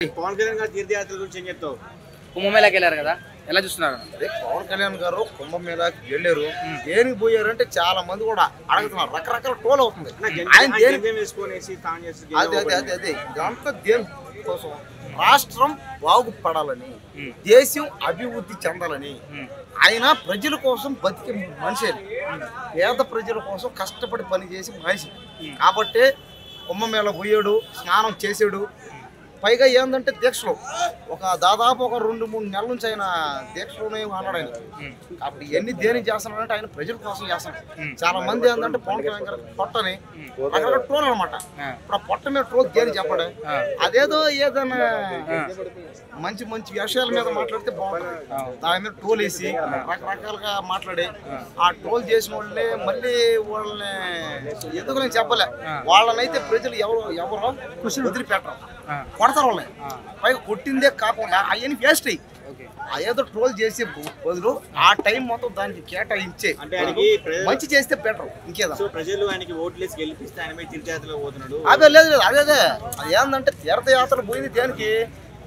పవన్ కళ్యాణ్ గారు తీర్థయాత్రల గురించి ఏం చెప్తావు? కుంభమేళాకి వెళ్ళారు కదా, ఎలా చూస్తున్నారు? అదే పవన్ కళ్యాణ్ గారు కుంభమేళాకి వెళ్ళారు. దేనికి పోయారంటే చాలా మంది కూడా అడుగుతున్నారు, రకరకాల టోల్ అవుతుంది. అదే ఇదంతా దేని కోసం? రాష్ట్రం బాగుపడాలని, దేశం అభివృద్ధి చెందాలని. ఆయన ప్రజల కోసం బతికే మనిషి, పేద ప్రజల కోసం కష్టపడి పనిచేసి మనిషి కాబట్టి కుంభమేళ పోయాడు, స్నానం చేసాడు. పైగా ఏంటంటే దీక్షలో దాదాపు ఒక 2-3 నెలల నుంచి ఆయన దీక్షలోనే అన్నాడు. ఆయన కాబట్టి ఇవన్నీ దేనికి చేస్తున్నాడంటే ఆయన ప్రజల కోసం చేస్తున్నాడు. చాలా మంది ఏంటంటే పవన్ కళ్యాణ్ గారు పొట్టని అక్కడ ట్రోల్ అనమాట. ఇప్పుడు ఆ పొట్ట మీద ట్రోల్ దేని చెప్పడం, అదేదో ఏదైనా మంచి మంచి విషయాల మీద మాట్లాడితే బాగుంటుంది. దాని మీద ట్రోల్ వేసి రకరకాలుగా మాట్లాడి ఆ ట్రోల్ చేసిన వాళ్ళని మళ్ళీ వాళ్ళని ఎందుకు నేను చెప్పలే, వాళ్ళనైతే ప్రజలు ఎవరో వదిలిపెట్టరు, కొడతారు వాళ్ళని. పైగా కొట్టిందే కాకుండా అవన్నీ వేస్ట్ అయ్యి ఏదో ట్రోల్ చేసే బదులు ఆ టైం మొత్తం దానికి కేటాయించే అంటే మంచి చేస్తే బెటర్. ఇంకేదా ప్రజలు ఆయనకి ఓట్లేసి గెలిపిస్తే ఆయన మీద తీర్థయాత్రలో పోతున్నాడు. అదే లేదు అదే అది ఏంటంటే తీర్థయాత్రలు పోయింది దేనికి?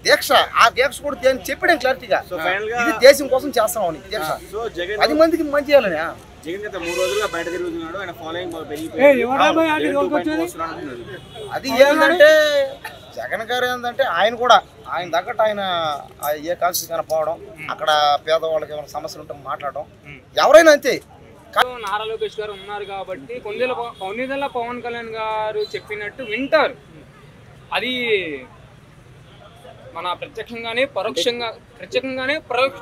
దీక్ష. ఆ దీక్ష కూడా దేనికి చెప్పాడు క్లారిటీగా, ఇది దేశం కోసం చేస్తామని దీక్ష. 10 మందికి మంచి చేయాలని. జగన్ గత 3 రోజులుగా బయట తిరుగుతున్నాడు, ఆయన ఫాలోయింగ్ అది ఏంటంటే జగన్ గారు ఏంటంటే ఆయన కూడా ఆయన తగ్గట్టు ఆయన ఏ కాన్స్టిట్యూషన్ పోవడం, అక్కడ పేదవాళ్ళకి ఏమైనా సమస్యలు ఉంటే మాట్లాడడం, ఎవరైనా అంతే. నారా లోకేష్ గారు ఉన్నారు కాబట్టి కొన్నిదల పవన్ కళ్యాణ్ గారు చెప్పినట్టు వింటారు. అది మన ప్రత్యక్షంగానే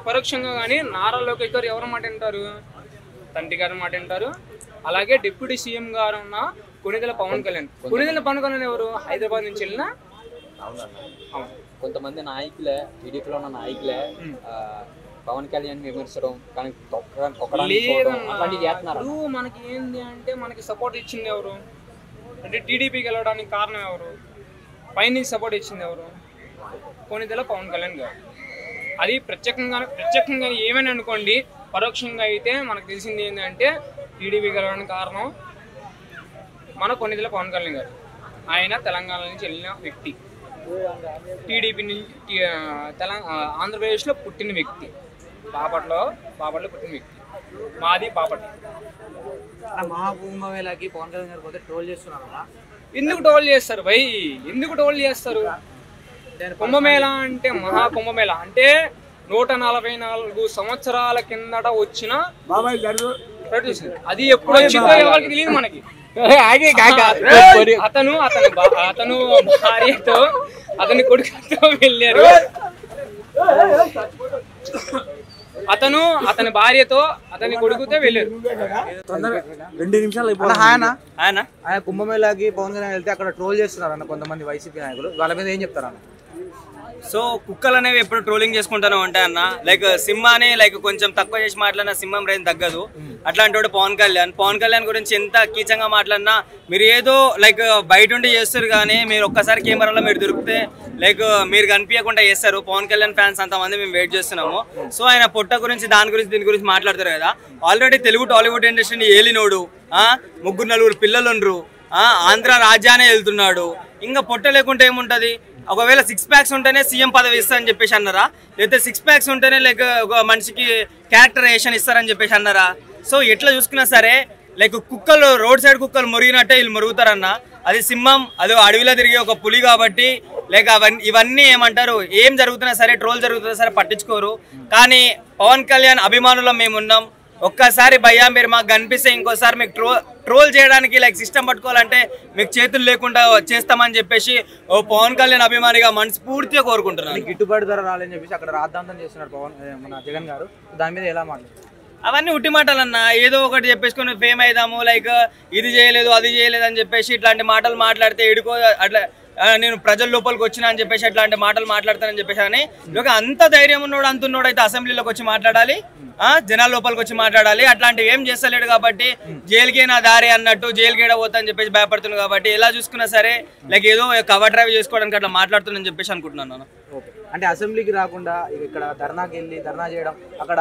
పరోక్షంగా కానీ నారా లోకేష్ గారు ఎవరి మాట వింటారు? తండ్రి గారి మాట వింటారు. అలాగే డిప్యూటీ సీఎం గారు ఉన్న కొన్నిదల పవన్ కళ్యాణ్ ఎవరు? హైదరాబాద్ నుంచి వెళ్ళిన కొంతమంది నాయకులే, టీడీపీలో ఉన్న నాయకులే పవన్ కళ్యాణ్ విమర్శించడం, కానీ మనకి ఏంది అంటే మనకి సపోర్ట్ ఇచ్చింది ఎవరు? అంటే టీడీపీకి వెళ్ళడానికి కారణం ఎవరు? పైనుంచి సపోర్ట్ ఇచ్చింది ఎవరు? కొన్నిదల పవన్ కళ్యాణ్ గారు. అది ప్రత్యేకంగా ఏమైనా అనుకోండి, పరోక్షంగా అయితే మనకు తెలిసింది ఏంటంటే టీడీపీకి వెళ్ళడానికి కారణం మన కొన్నిదల పవన్ కళ్యాణ్ గారు. ఆయన తెలంగాణ నుంచి వెళ్ళిన వ్యక్తి, టీడీపీ నుంచి ఆంధ్రప్రదేశ్లో పుట్టిన వ్యక్తి, బాపట్లో పుట్టిన వ్యక్తి. మాది బాపట్ల. మహాకుంభమేళాకి పవన్ కళ్యాణ్ గారు పోతే ట్రోల్ చేస్తున్నారు. ఎందుకు ట్రోల్ చేస్తారు భయ్? ఎందుకు ట్రోల్ చేస్తారు? కుంభమేళ అంటే మహాకుంభమేళ అంటే 144 సంవత్సరాల కిందట వచ్చిన అది ఎప్పుడు వచ్చిందో ఎవరికి తెలియదు మనకి. అతను భార్యతో అతని కొడుకుతో వెళ్ళారు. అతని భార్యతో అతని కొడుకుతో వెళ్ళారు. 2 నిమిషాలు ఆయన కుంభమేళాకి పవన్ కళ్యాణ్ వెళ్తే అక్కడ ట్రోల్ చేస్తున్నారు అన్న కొంతమంది వైసీపీ నాయకులు. వాళ్ళ మీద ఏం చెప్తారు అన్న? సో కుక్కలు అనేవి ఎప్పుడు ట్రోలింగ్ చేసుకుంటాను అంటే అన్న, లైక్ సింహాని కొంచెం తక్కువ చేసి మాట్లాడినా సింహం రేంజ్ తగ్గదు. అట్లాంటి వాడు పవన్ కళ్యాణ్ గురించి ఎంత కీచంగా మాట్లాడినా మీరు ఏదో బయట ఉండి చేస్తారు, కానీ మీరు ఒక్కసారి కెమెరాలో మీరు దొరికితే మీరు కనిపించకుండా చేస్తారు. పవన్ కళ్యాణ్ ఫ్యాన్స్ అంతమంది మేము వెయిట్ చేస్తున్నాము. సో ఆయన పొట్ట గురించి దీని గురించి మాట్లాడతారు కదా. ఆల్రెడీ టాలీవుడ్ ఇండస్ట్రీని ఏలినోడు, 3-4 పిల్లలుండ్రు, ఆంధ్ర రాజ్యానే వెళ్తున్నాడు. ఇంకా పొట్ట లేకుంటే ఏముంటది? ఒకవేళ 6 ప్యాక్స్ ఉంటేనే సీఎం పదవి ఇస్తారని చెప్పేసి అన్నారా? లేకపోతే 6 ప్యాక్స్ ఉంటేనే ఒక మనిషికి క్యారెక్టరైజేషన్ ఇస్తారని చెప్పేసి అన్నారా? సో ఎట్లా చూసుకున్నా సరే కుక్కలు రోడ్ సైడ్ కుక్కలు మురిగినట్టే వీళ్ళు మురుగుతారన్న. అది సింహం, అది అడవిలో తిరిగే ఒక పులి కాబట్టి ఇవన్నీ ఏమంటారు, ఏం జరుగుతున్నా సరే, ట్రోల్ జరుగుతున్నా సరే పట్టించుకోరు. కానీ పవన్ కళ్యాణ్ అభిమానులం మేమున్నాం. ఒక్కసారి భయ్యా మీరు మాకు కనిపిస్తే ఇంకోసారి మీకు ట్రోల్ చేయడానికి సిస్టమ్ పట్టుకోవాలంటే మీకు చేతులు లేకుండా చేస్తామని చెప్పేసి ఓ పవన్ కళ్యాణ్ అభిమానిగా మనస్ఫూర్తిగా కోరుకుంటున్నాను. గిట్టుబాటు ధర రాలని చెప్పేసి అక్కడ రాద్దాంతం చేస్తున్నారు మన జగన్ గారు. దాని మీద ఎలా మాట్లాడారు? అవన్నీ ఉట్టి మాటలన్నా. ఏదో ఒకటి చెప్పేసుకొని ఫేమ్ అయిదాము, ఇది చేయలేదు అది చేయలేదు అని చెప్పేసి ఇట్లాంటి మాటలు మాట్లాడితే ఎడుకో అట్లా నేను ప్రజల లోపలికి వచ్చినా అని చెప్పేసి అట్లాంటి మాటలు మాట్లాడతానని చెప్పేసి అని అంత ధైర్యం ఉన్నాడు అంటున్నాడు అయితే అసెంబ్లీలోకి వచ్చి మాట్లాడాలి, జనాల లోపలికి వచ్చి మాట్లాడాలి. అట్లాంటివి ఏం చేస్తలేడు కాబట్టి జైలుకే నా దారి అన్నట్టు జైలుకేడ పోతా అని చెప్పేసి భయపడుతున్నాడు. కాబట్టి ఎలా చూసుకున్నా సరే ఏదో కవర్ డ్రైవ్ చేసుకోవడానికి అట్లా మాట్లాడుతుందని చెప్పేసి అనుకుంటున్నాను. అంటే అసెంబ్లీకి రాకుండా ఇక్కడ ధర్నా చేయడం, అక్కడ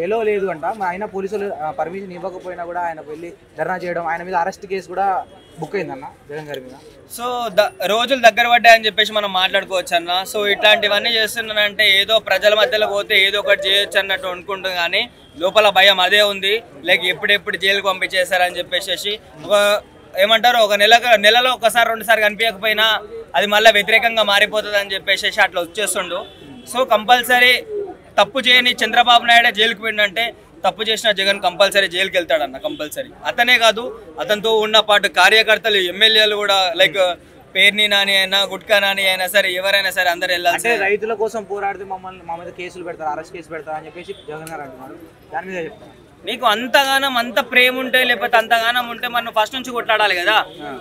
ఎలో లేదు అంట. ఆయన పోలీసులు పర్మిషన్ ఇవ్వకపోయినా కూడా ఆయన వెళ్ళి ధర్నా చేయడం, ఆయన మీద అరెస్ట్ కేసు కూడా బుక్ అయిందన్న జగన్ గారి మీద. సో రోజులు దగ్గర పడ్డాయని చెప్పేసి మనం మాట్లాడుకోవచ్చు అన్న. సో ఇట్లాంటివన్నీ చేస్తున్నానంటే ఏదో ప్రజల మధ్యలో పోతే ఏదో ఒకటి చేయొచ్చు అన్నట్టు అనుకుంటుంది, కానీ లోపల భయం అదే ఉంది. లైక్ ఎప్పుడెప్పుడు జైలుకు పంపించేశారని చెప్పేసి ఒక ఏమంటారు, ఒక నెలలో ఒకసారి 2 సార్లు కనిపించకపోయినా అది మళ్ళీ వ్యతిరేకంగా మారిపోతుంది అని చెప్పేసి అట్లా వచ్చేస్తుండు. సో కంపల్సరీ తప్పు చేయని చంద్రబాబు నాయుడు జైలుకి పోయిందంటే తప్పు చేసిన జగన్ కంపల్సరీ జైలుకి వెళ్తాడన్న, కంపల్సరీ. అతనే కాదు, అతనితో ఉన్న పాటు కార్యకర్తలు, ఎమ్మెల్యేలు కూడా, లైక్ పేర్ని నాని అయినా గుట్కా నాని అయినా సరే ఎవరైనా సరే అందరు వెళ్ళాలి. రైతుల కోసం పోరాడితే మా మీద కేసులు పెడతారు, అరెస్ట్ కేసు పెడతారు అని చెప్పేసి జగన్ గారు అంటున్నారు. దాని మీద చెప్తాను. నీకు అంతగానం అంత ప్రేమ ఉంటే లేకపోతే అంతగానం ఉంటే మనం ఫస్ట్ నుంచి కొట్లాడాలి కదా.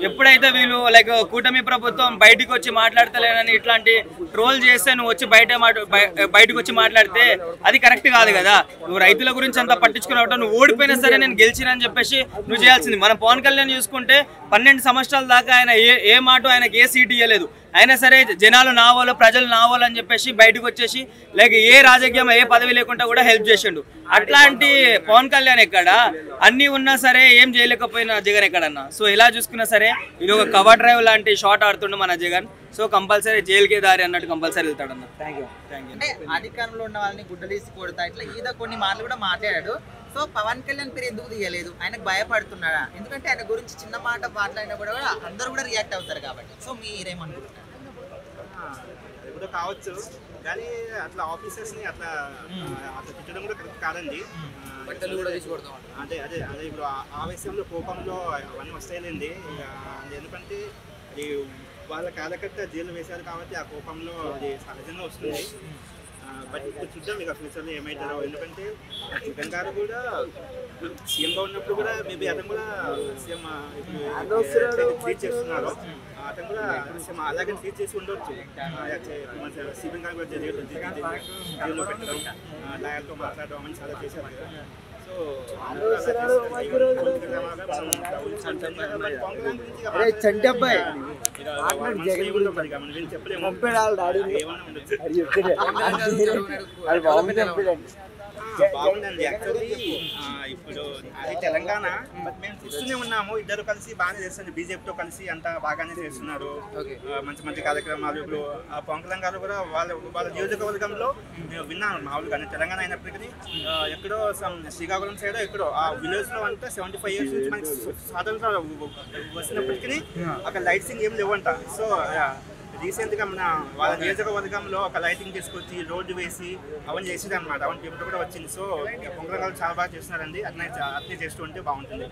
ఎప్పుడైతే వీళ్ళు లైక్ కూటమి ప్రభుత్వం బయటకు వచ్చి మాట్లాడతలేనని ఇట్లాంటి ట్రోల్ చేస్తే నువ్వు వచ్చి బయటకు వచ్చి మాట్లాడితే అది కరెక్ట్ కాదు కదా. నువ్వు రైతుల గురించి అంత పట్టించుకున్నావు, నువ్వు ఓడిపోయినా సరే నేను గెలిచినా అని చెప్పేసి నువ్వు చేయాల్సింది. మనం పవన్ కళ్యాణ్ చూసుకుంటే 12 సంవత్సరాల దాకా ఆయన ఏ మాట ఆయనకి ఏ సీటు ఇవ్వలేదు. అయినా సరే జనాలు నావాలో ప్రజలు నావాలో అని చెప్పేసి బయటకు వచ్చేసి లైక్ ఏ రాజకీయం ఏ పదవి లేకుండా కూడా హెల్ప్ చేసిండు. అట్లాంటి పవన్ కళ్యాణ్ ఎక్కడ, అన్నీ ఉన్నా సరే ఏం చేయలేకపోయినా జగన్ ఎక్కడన్నా. సో ఇలా చూసుకున్నా సరే ఇది ఒక కవర్ డ్రైవ్ లాంటి షాట్ ఆడుతుండు మన జగన్. సో కంపల్సరీ జైలుకే దారి అన్నట్టు కంపల్సరీ వెళ్తాడన్న. Thank you. అంటే అధికారంలో ఉన్న వాళ్ళని గుడ్డలేసి కొడతా ఇట్లా ఈద కొన్ని మాటలు కూడా మాట్లాడాడు. సో పవన్ కళ్యాణ్ పేరు ఎందుకు తీయలేదు, ఆయనకు భయపడుతున్నాడా? ఎందుకంటే ఆయన గురించి చిన్న మాట మాట్లాడినా కూడా అందరూ కూడా రియాక్ట్ అవుతారు కాబట్టి. సో మీరేమనుకుంటున్నారు? ఇప్పుడు కావచ్చు, కానీ అట్లా ఆఫీసర్స్ని అట్లా తిట్టడం కూడా కరెక్ట్ కాదండి. అదే అదే అదే ఇప్పుడు ఆవేశంలో కోపంలో అవన్నీ వస్తాయిలేండి. ఎందుకంటే అది వాళ్ళ కార్యకర్త జైలు వేశారు కాబట్టి ఆ కోపంలో అది సహజంగా వస్తుంది. బట్ ఇప్పుడు చూద్దాం ఇక ఫ్యూచర్లో ఏమవుతారో. ఎందుకంటే జగన్ గారు కూడా సీఎంగా ఉన్నప్పుడు కూడా మేబీ అతను కూడా సీఎం ట్రీట్ చేస్తున్నారు, అతను కూడా సీఎం అలాగే ట్రీట్ చేసి ఉండొచ్చు. సీఎం గారు కూడా జైల్లో పెట్టడం, లాయర్తో మాట్లాడడం అని చాలా చేశారు కదా. సో బాగుందండి. యాక్చువల్లీ ఇప్పుడు అది తెలంగాణ, బట్ మేము చూస్తూనే ఉన్నాము, ఇద్దరు కలిసి బాగానే చేస్తున్నారు, బీజేపీతో కలిసి అంతా బాగానే చేస్తున్నారు, మంచి మంచి కార్యక్రమాలు. ఇప్పుడు పవన్ కళ్యాణ్ గారు కూడా వాళ్ళ నియోజకవర్గంలో మేము విన్నాను మామూలుగా. తెలంగాణ అయినప్పటికీ ఎక్కడో శ్రీకాకుళం సైడ్ ఎక్కడో ఆ విలేజ్లో అంతా 75 years నుంచి మనకి స్వాతంత్రం వచ్చినప్పటికీ అక్కడ లైట్సింగ్ ఏం లేవంట. సో రీసెంట్గా మన వాళ్ళ నియోజకవర్గంలో ఒక లైటింగ్ తీసుకొచ్చి రోడ్డు వేసి అవన్నీ చేసేది అనమాట. అవన్నీ పేపర్ కూడా వచ్చింది. సో పొంగల్ చాలా బాగా చేస్తున్నారండి. అట్లనే చేస్తూ ఉంటే బాగుంటుంది.